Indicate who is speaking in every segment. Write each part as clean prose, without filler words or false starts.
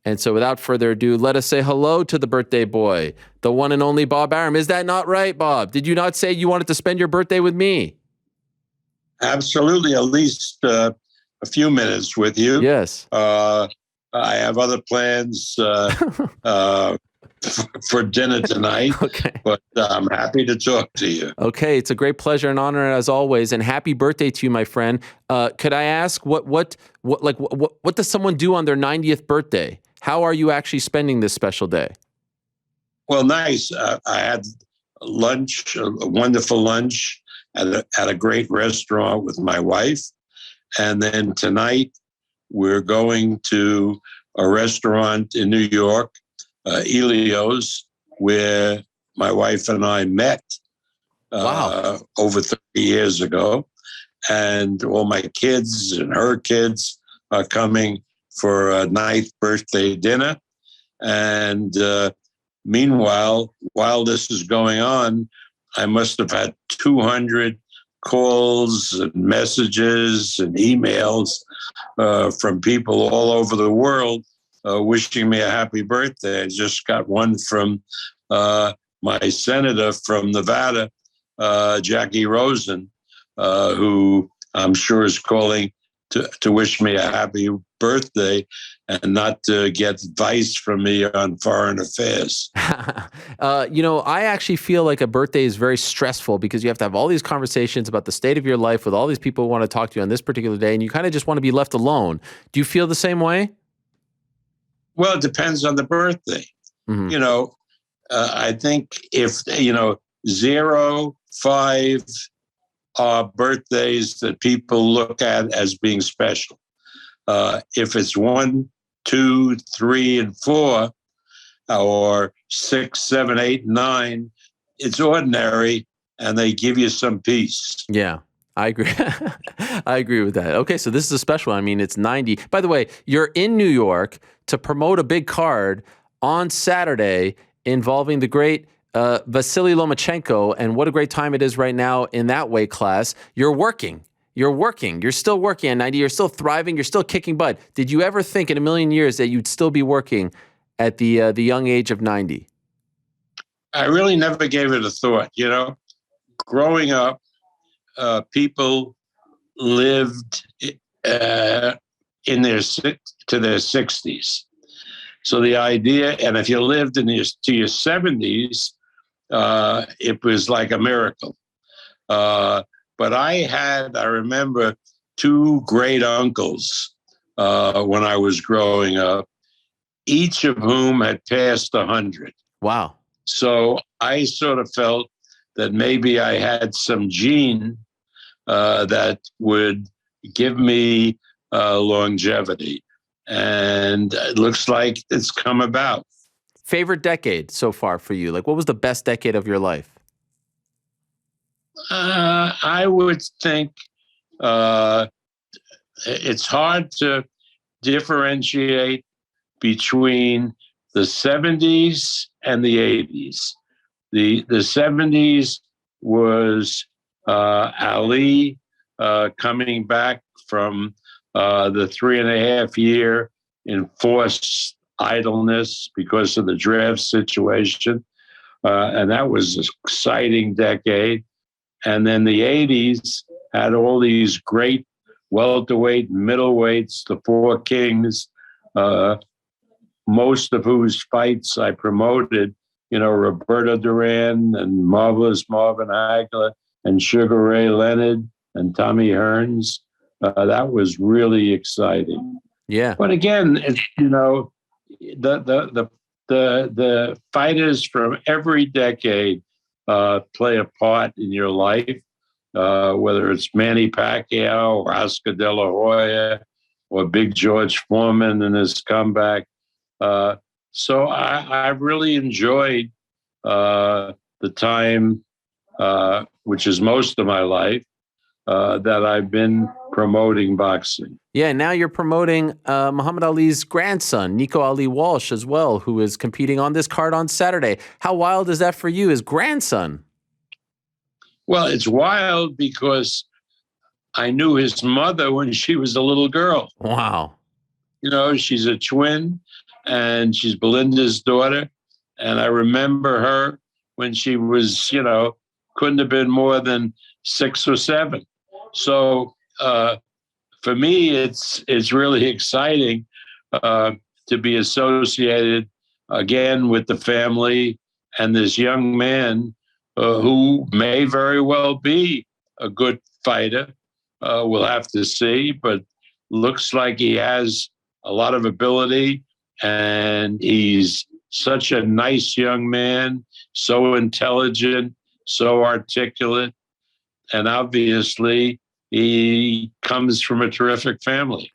Speaker 1: And so without further ado, let us say hello to the birthday boy, the one and only Bob Arum. Is that not right, Bob? Did you not say you wanted to spend your birthday with me?
Speaker 2: Absolutely, at least a few minutes with you.
Speaker 1: Yes.
Speaker 2: I have other plans for dinner tonight,
Speaker 1: Okay.
Speaker 2: but I'm happy to talk to you.
Speaker 1: Okay, it's a great pleasure and honor as always, and happy birthday to you, my friend. Could I ask what does someone do on their 90th birthday? How are you actually spending this special day?
Speaker 2: Well, nice. I had lunch, a wonderful lunch at a great restaurant with my wife. And then tonight we're going to a restaurant in New York, Elio's, where my wife and I met over 30 years ago. And all my kids and her kids are coming for a 9th birthday dinner. And meanwhile, while this is going on, I must have had 200 calls and messages and emails from people all over the world wishing me a happy birthday. I just got one from my senator from Nevada, Jackie Rosen, who I'm sure is calling to wish me a happy birthday and not to get advice from me on foreign affairs.
Speaker 1: I actually feel like a birthday is very stressful because you have to have all these conversations about the state of your life with all these people who want to talk to you on this particular day, and you kind of just want to be left alone. Do you feel the same way?
Speaker 2: Well, it depends on the birthday. Mm-hmm. I think if, 0, 5 are birthdays that people look at as being special. If it's 1, 2, 3, and 4, or 6, 7, 8, 9, it's ordinary, and they give you some peace.
Speaker 1: Yeah, I agree. I agree with that. Okay, so this is a special one. I mean, it's 90. By the way, you're in New York to promote a big card on Saturday involving the great Vasily Lomachenko, and what a great time it is right now in that weight class. You're working. You're still working at 90. You're still thriving. You're still kicking butt. Did you ever think in a million years that you'd still be working at the young age of 90?
Speaker 2: I really never gave it a thought. Growing up, people lived in their 60s. So the idea, and if you lived to your 70s, it was like a miracle. But I remember 2 great uncles when I was growing up, each of whom had passed 100.
Speaker 1: Wow.
Speaker 2: So I sort of felt that maybe I had some gene that would give me longevity. And it looks like it's come about.
Speaker 1: Favorite decade so far for you? Like, what was the best decade of your life?
Speaker 2: I would think it's hard to differentiate between the 70s and the 80s. The 70s was Ali coming back from the 3.5 year enforced idleness because of the draft situation. And that was an exciting decade. And then the 80s had all these great welterweight, middleweights, the 4 kings, most of whose fights I promoted, Roberto Duran and Marvelous Marvin Hagler and Sugar Ray Leonard and Tommy Hearns. That was really exciting.
Speaker 1: Yeah.
Speaker 2: But again, it's, the fighters from every decade play a part in your life, whether it's Manny Pacquiao or Oscar De La Hoya or Big George Foreman and his comeback. So I really enjoyed the time, which is most of my life, that I've been promoting boxing.
Speaker 1: Yeah, now you're promoting Muhammad Ali's grandson, Nico Ali Walsh, as well, who is competing on this card on Saturday. How wild is that for you, his grandson?
Speaker 2: Well, it's wild because I knew his mother when she was a little girl.
Speaker 1: Wow.
Speaker 2: She's a twin. and she's Belinda's daughter. And I remember her when she was, couldn't have been more than 6 or 7. So for me, it's really exciting to be associated again with the family and this young man who may very well be a good fighter. We'll have to see, but looks like he has a lot of ability, and he's such a nice young man, so intelligent, so articulate, and obviously he comes from a terrific family.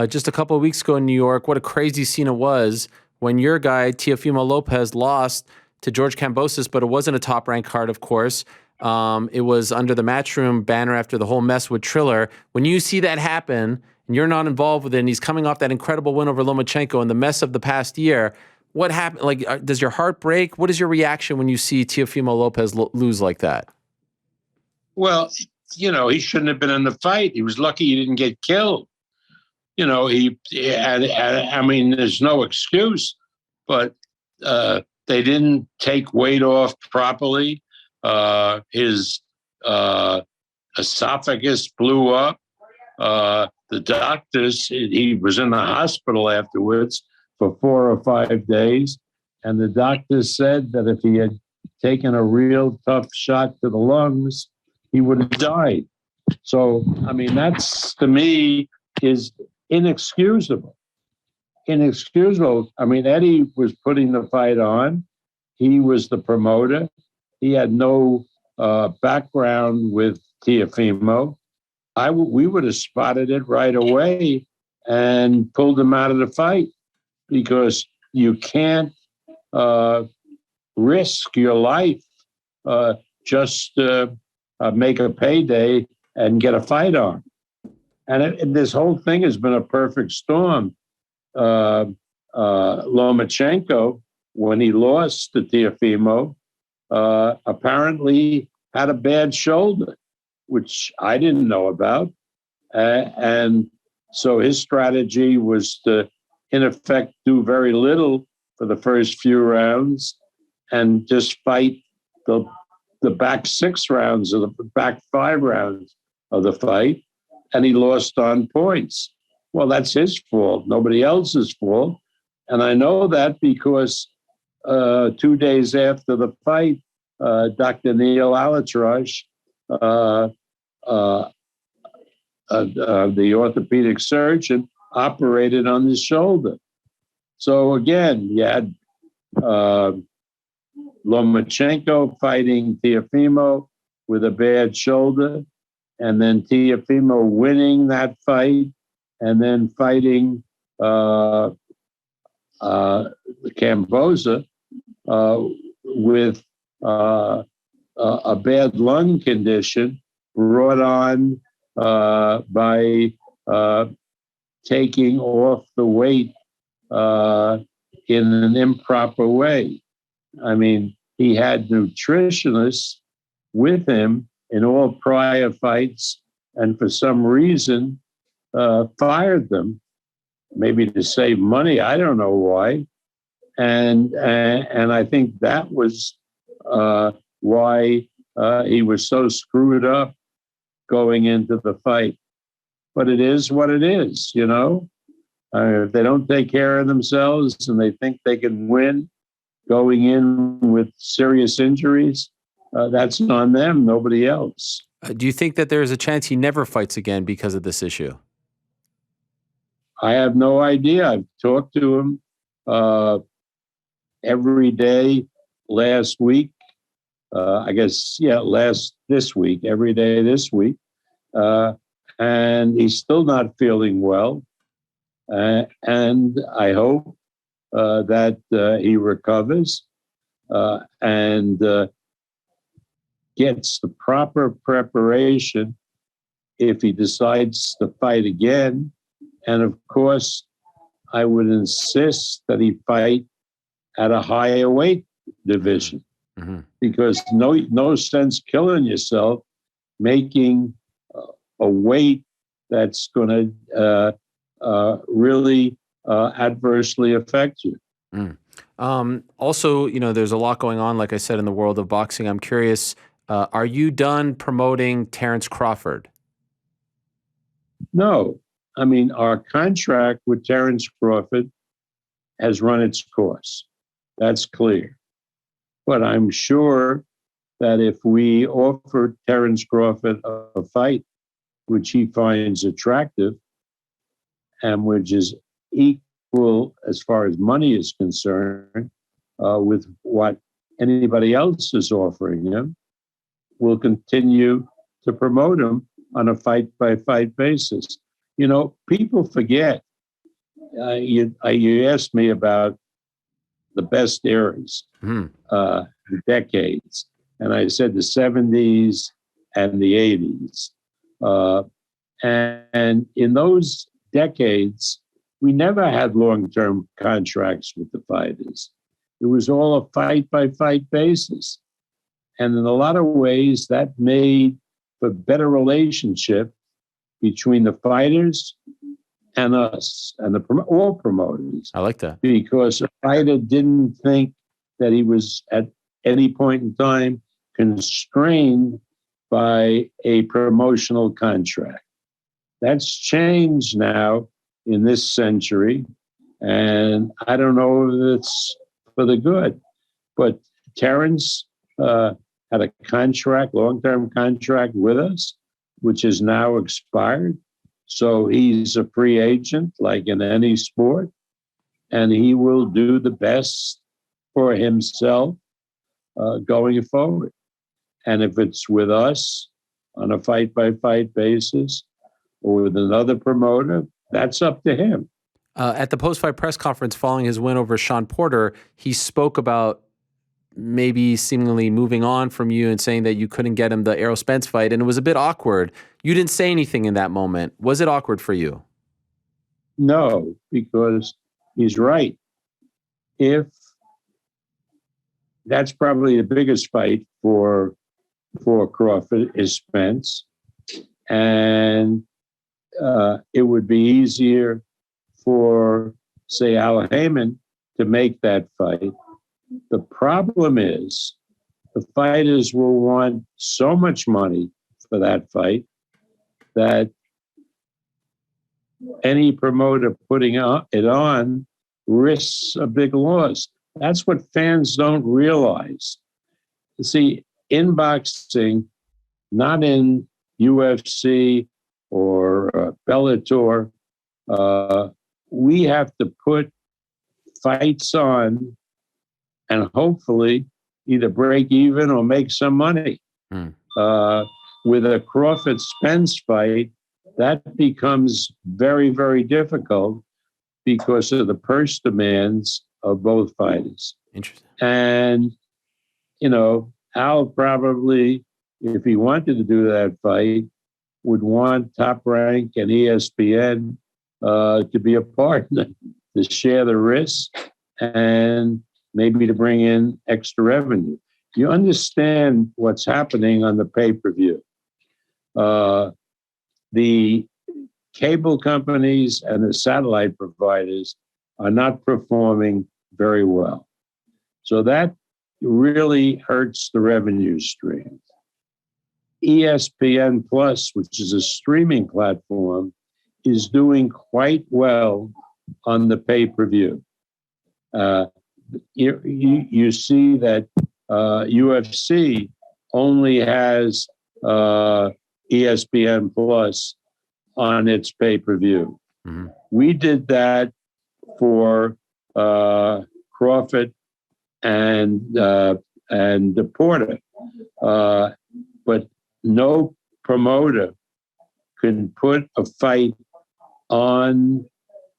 Speaker 1: Just a couple of weeks ago in New York, what a crazy scene it was when your guy, Teofimo Lopez, lost to George Kambosos, but it wasn't a top-ranked card, of course. It was under the Matchroom banner after the whole mess with Triller. When you see that happen and you're not involved with it, and he's coming off that incredible win over Lomachenko and the mess of the past year, what happened? Like, does your heart break? What is your reaction when you see Teofimo Lopez lose like that?
Speaker 2: Well, he shouldn't have been in the fight. He was lucky he didn't get killed. I mean, there's no excuse, but they didn't take weight off properly. His esophagus blew up. The doctors, he was in the hospital afterwards for 4 or 5 days. And the doctors said that if he had taken a real tough shot to the lungs, he would have died. So, I mean, that's, to me, is inexcusable. Inexcusable. I mean, Eddie was putting the fight on. He was the promoter. He had no background with Teofimo. We would have spotted it right away and pulled him out of the fight, because you can't risk your life just to make a payday and get a fight on. And this whole thing has been a perfect storm. Lomachenko, when he lost to Teofimo, apparently had a bad shoulder, which I didn't know about. And so his strategy was to, in effect, do very little for the first few rounds and just fight the back 6 rounds or the back 5 rounds of the fight. And he lost on points. Well, that's his fault, nobody else's fault. And I know that because 2 days after the fight, Dr. Neil Alatraj, the orthopedic surgeon, operated on his shoulder. So again, you had Lomachenko fighting Teofimo with a bad shoulder, and then Teofimo winning that fight, and then fighting Kambosos with a bad lung condition brought on by taking off the weight in an improper way. I mean, he had nutritionists with him in all prior fights, and for some reason fired them, maybe to save money. I don't know why. And I think that was why he was so screwed up going into the fight. But it is what it is, if they don't take care of themselves and they think they can win going in with serious injuries, that's on them, nobody else.
Speaker 1: Do you think that there's a chance he never fights again because of this issue?
Speaker 2: I have no idea. I've talked to him every day last week. This week, every day this week. And he's still not feeling well. And I hope that he recovers and gets the proper preparation if he decides to fight again. And of course, I would insist that he fight at a higher weight division, because no sense killing yourself making a weight that's going to really adversely affect you.
Speaker 1: Mm. Also, there's a lot going on, like I said, in the world of boxing. I'm curious, are you done promoting Terence Crawford?
Speaker 2: No, I mean, our contract with Terence Crawford has run its course. That's clear. But I'm sure that if we offer Terence Crawford a fight, which he finds attractive and which is equal as far as money is concerned with what anybody else is offering him, we'll continue to promote him on a fight-by-fight basis. People forget. You asked me about the best eras, decades, and I said the 70s and the 80s. And in those decades, we never had long-term contracts with the fighters. It was all a fight-by-fight basis. And in a lot of ways, that made for better relationship between the fighters and us and all promoters.
Speaker 1: I like that.
Speaker 2: Because a fighter didn't think that he was at any point in time constrained by a promotional contract. That's changed now in this century, and I don't know if it's for the good. But Terence had a contract, long-term contract with us, which is now expired. So he's a free agent, like in any sport, and he will do the best for himself going forward. And if it's with us on a fight-by-fight basis or with another promoter, that's up to him.
Speaker 1: At the post-fight press conference following his win over Sean Porter, he spoke about maybe seemingly moving on from you and saying that you couldn't get him the Errol Spence fight, and it was a bit awkward. You didn't say anything in that moment. Was it awkward for you?
Speaker 2: No, because he's right. If that's probably the biggest fight for Crawford is Spence, and it would be easier for, say, Al Heyman to make that fight. The problem is the fighters will want so much money for that fight that any promoter putting it on risks a big loss. That's what fans don't realize. You see, in boxing, not in UFC or Bellator, we have to put fights on and hopefully either break even or make some money. With a Crawford-Spence fight, that becomes very, very difficult because of the purse demands of both fighters.
Speaker 1: Interesting.
Speaker 2: And, Al probably, if he wanted to do that fight, would want Top Rank and ESPN to be a partner, to share the risk and maybe to bring in extra revenue. You understand what's happening on the pay-per-view. The cable companies and the satellite providers are not performing very well. So that really hurts the revenue stream. ESPN Plus, which is a streaming platform, is doing quite well on the pay-per-view. You see that UFC only has ESPN Plus on its pay-per-view. Mm-hmm. We did that for Crawford and Porter, but no promoter can put a fight on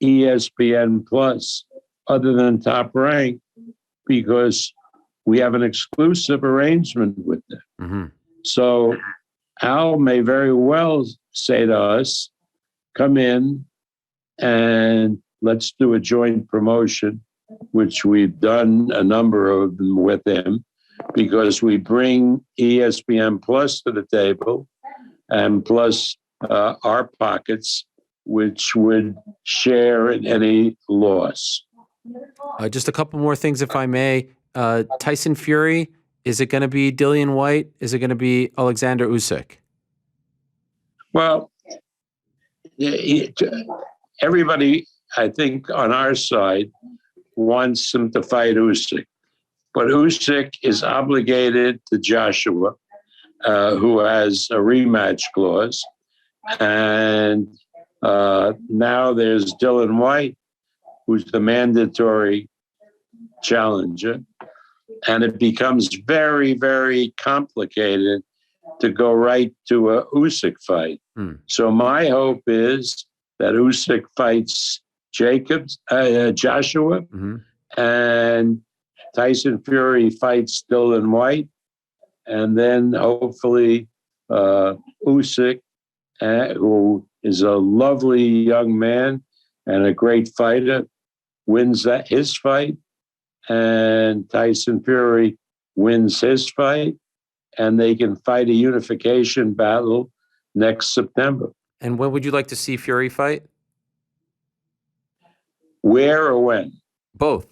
Speaker 2: ESPN Plus other than Top Rank because we have an exclusive arrangement with them. Mm-hmm. So Al may very well say to us, come in and let's do a joint promotion, which we've done a number of them with him, because we bring ESPN Plus to the table and plus our pockets which would share in any loss.
Speaker 1: Just a couple more things, if I may. Tyson Fury, is it going to be Dillian White? Is it going to be Alexander Usyk?
Speaker 2: Well, everybody, I think, on our side wants him to fight Usyk. But Usyk is obligated to Joshua, who has a rematch clause. And now there's Dillian White, who's the mandatory challenger. And it becomes very, very complicated to go right to a Usyk fight. So my hope is that Usyk fights Joshua, and Tyson Fury fights Dillian White, and then hopefully Usyk, who is a lovely young man and a great fighter, wins his fight, and Tyson Fury wins his fight, and they can fight a unification battle next September.
Speaker 1: And when would you like to see Fury fight?
Speaker 2: Where or when?
Speaker 1: Both.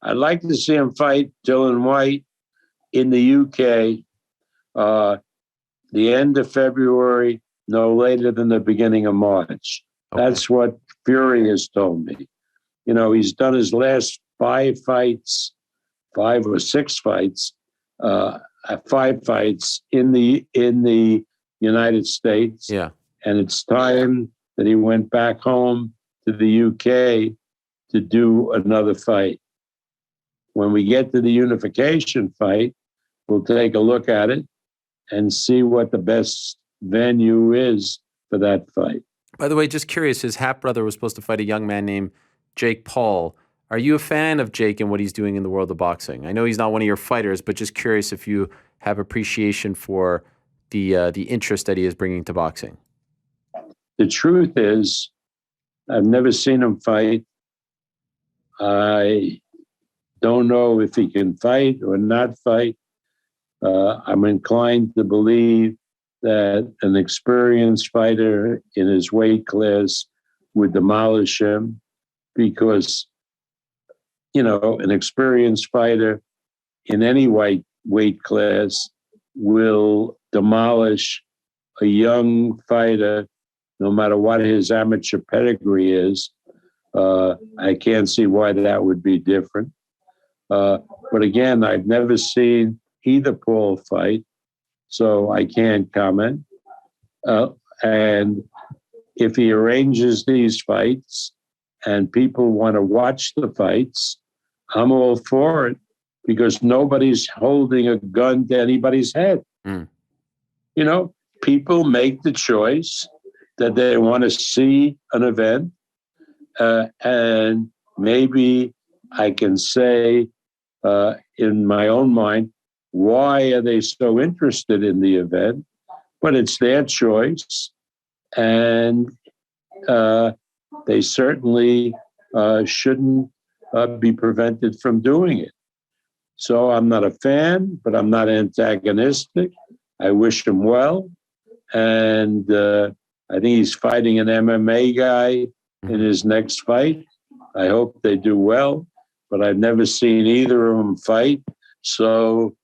Speaker 2: I'd like to see him fight Dillian White in the UK the end of February, no later than the beginning of March. Okay. That's what Fury has told me. You know, he's done his last 5 or 6 fights, 5 fights in the United States.
Speaker 1: Yeah.
Speaker 2: And it's time that he went back home to the UK to do another fight. When we get to the unification fight, we'll take a look at it and see what the best venue is for that fight.
Speaker 1: By the way, just curious, his half-brother was supposed to fight a young man named Jake Paul. Are you a fan of Jake and what he's doing in the world of boxing? I know he's not one of your fighters, but just curious if you have appreciation for the interest that he is bringing to boxing.
Speaker 2: The truth is, I've never seen him fight. I don't know if he can fight or not fight. I'm inclined to believe that an experienced fighter in his weight class would demolish him because, you know, an experienced fighter in any weight class will demolish a young fighter, no matter what his amateur pedigree is. I can't see why that would be different. But again, I've never seen either Paul fight, so I can't comment. And if he arranges these fights and people want to watch the fights, I'm all for it because nobody's holding a gun to anybody's head. You know, people make the choice that they want to see an event. And maybe I can say in my own mind, why are they so interested in the event? But it's their choice. And they certainly shouldn't be prevented from doing it. So I'm not a fan, but I'm not antagonistic. I wish him well. And I think he's fighting an MMA guy in his next fight. I hope they do well, but I've never seen either of them fight. So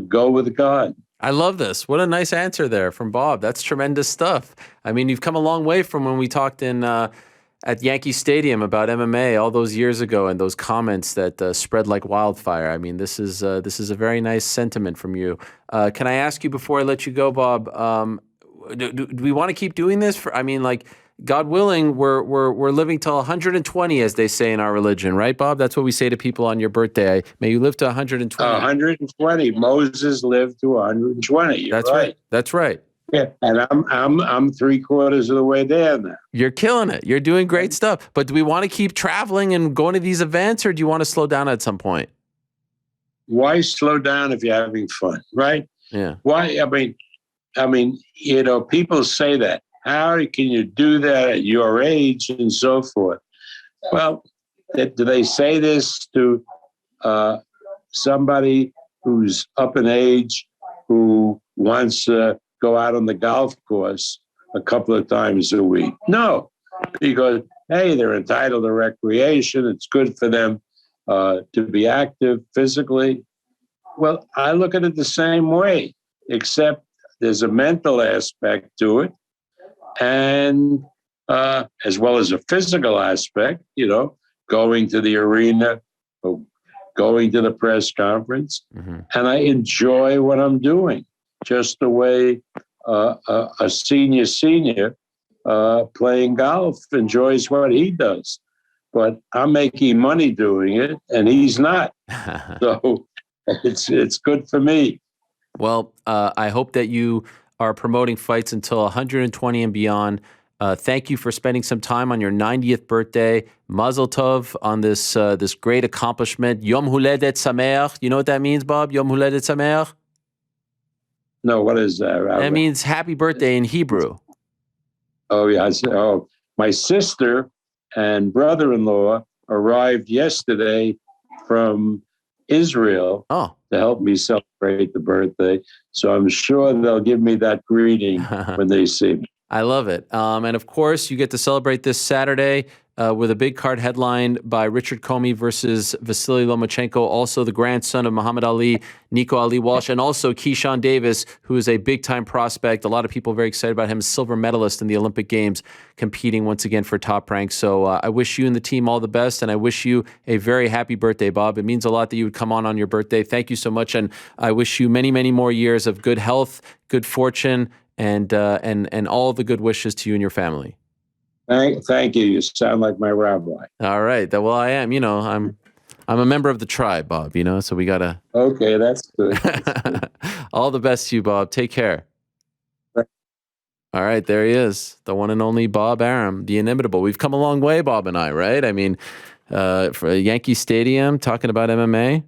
Speaker 2: go with God.
Speaker 1: I love this. What a nice answer there from Bob. That's tremendous stuff. I mean, you've come a long way from when we talked in at Yankee Stadium about MMA all those years ago and those comments that spread like wildfire. I mean, this is a very nice sentiment from you. Can I ask you before I let you go, Bob, do we want to keep doing this? I mean, like, God willing, we're living till 120, as they say in our religion, right, Bob? That's what we say to people on your birthday. May you live to 120.
Speaker 2: 120. Moses lived to 120.
Speaker 1: That's right. That's right.
Speaker 2: Yeah, and I'm 3/4 of the way there now.
Speaker 1: You're killing it. You're doing great stuff. But do we want to keep traveling and going to these events, or do you want to slow down at some point?
Speaker 2: Why slow down if you're having fun, right?
Speaker 1: Yeah.
Speaker 2: Why? I mean, you know, people say that. How can you do that at your age and so forth? Well, do they say this to somebody who's up in age who wants to go out on the golf course a couple of times a week. No, because, hey, they're entitled to recreation. It's good for them to be active physically. Well, I look at it the same way, except there's a mental aspect to it, and as well as a physical aspect, going to the arena, or going to the press conference, and I enjoy what I'm doing, just the way a senior playing golf enjoys what he does. But I'm making money doing it, and he's not. So it's good for me.
Speaker 1: Well, I hope that you are promoting fights until 120 and beyond. Thank you for spending some time on your 90th birthday. Mazel tov on this great accomplishment. Yom Huledet Sameach. You know what that means, Bob? Yom Huledet Sameach?
Speaker 2: No, what is that?
Speaker 1: That means happy birthday in Hebrew.
Speaker 2: Oh, yeah. My sister and brother-in-law arrived yesterday from Israel to help me celebrate the birthday. So I'm sure they'll give me that greeting when they see me.
Speaker 1: I love it. And of course, you get to celebrate this Saturday with a big card headlined by Richard Comey versus Vasily Lomachenko, also the grandson of Muhammad Ali, Nico Ali Walsh, and also Keyshawn Davis, who is a big-time prospect. A lot of people are very excited about him, silver medalist in the Olympic Games, competing once again for top rank. So I wish you and the team all the best, and I wish you a very happy birthday, Bob. It means a lot that you would come on your birthday. Thank you so much, and I wish you many, many more years of good health, good fortune, and all the good wishes to you and your family.
Speaker 2: Thank you. You sound like my rabbi.
Speaker 1: All right. Well, I am. I'm a member of the tribe, Bob. So we gotta.
Speaker 2: Okay, that's good. That's good.
Speaker 1: All the best to you, Bob. Take care. All right, there he is, the one and only Bob Arum, the inimitable. We've come a long way, Bob and I, right? I mean, for Yankee Stadium, talking about MMA.